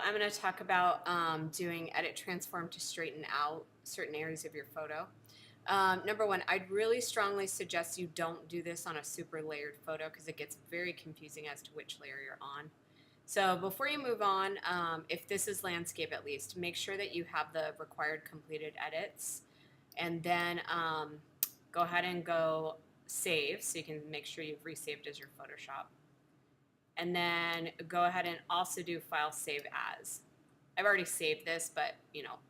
I'm going to talk about doing edit transform to straighten out certain areas of your photo. Number one, I'd really strongly suggest you don't do this on a super layered photo because it gets very confusing as to which layer you're on. So before you move on, if this is landscape at least, make sure that you have the required completed edits, and then go ahead and go save so you can make sure you've resaved as your Photoshop. And then go ahead and also do file save as. I've already saved this, but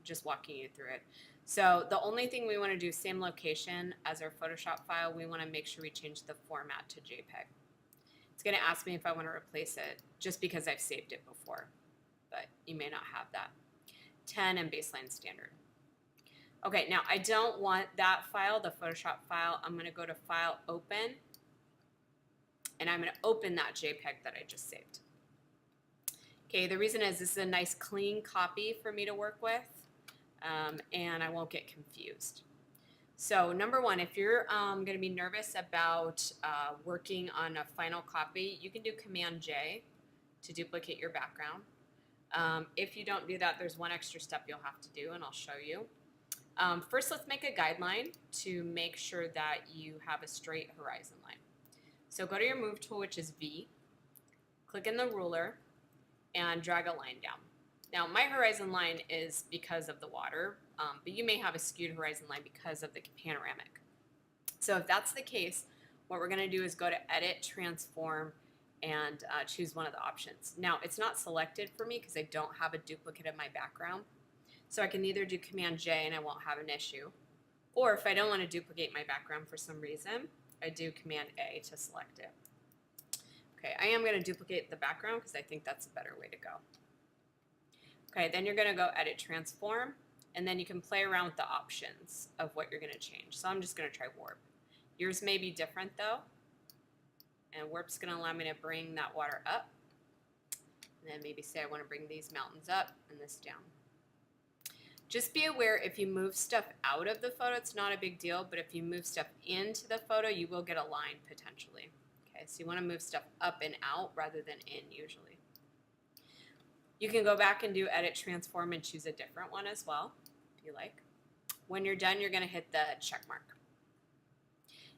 just walking you through it. So the only thing we want to do, same location as our Photoshop file, we want to make sure we change the format to JPEG. It's going to ask me if I want to replace it just because I've saved it before, but you may not have that. 10 and baseline standard. Okay, now I don't want that file, the Photoshop file. I'm going to go to File, Open, and I'm going to open that JPEG that I just saved. Okay, the reason is this is a nice clean copy for me to work with, and I won't get confused. So number one, if you're going to be nervous about working on a final copy, you can do Command J to duplicate your background. If you don't do that, there's one extra step you'll have to do, and I'll show you. First, let's make a guideline to make sure that you have a straight horizon line. So go to your Move tool, which is V, click in the ruler, and drag a line down. Now, my horizon line is because of the water, but you may have a skewed horizon line because of the panoramic. So if that's the case, what we're going to do is go to Edit, Transform, and choose one of the options. Now, it's not selected for me because I don't have a duplicate of my background. So I can either do Command J and I won't have an issue, or if I don't want to duplicate my background for some reason, I do Command A to select it. Okay, I am going to duplicate the background because I think that's a better way to go. Okay, then you're going to go Edit, Transform, and then you can play around with the options of what you're going to change. So I'm just going to try Warp. Yours may be different though, and Warp's going to allow me to bring that water up, and then maybe say I want to bring these mountains up and this down. Just be aware if you move stuff out of the photo, it's not a big deal, but if you move stuff into the photo, you will get a line potentially. Okay, so you want to move stuff up and out rather than in usually. You can go back and do Edit, Transform, and choose a different one as well, if you like. When you're done, you're going to hit the check mark.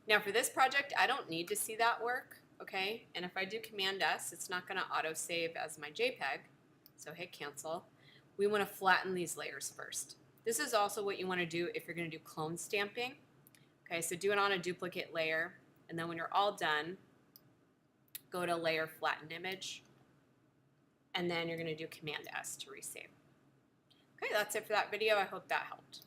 Now for this project, I don't need to see that work, okay? And if I do Command S, it's not going to auto-save as my JPEG, so hit Cancel. We want to flatten these layers first. This is also what you want to do if you're going to do clone stamping. Okay, so do it on a duplicate layer, and then when you're all done, go to Layer, Flatten Image, and then you're going to do Command S to resave. Okay, that's it for that video. I hope that helped.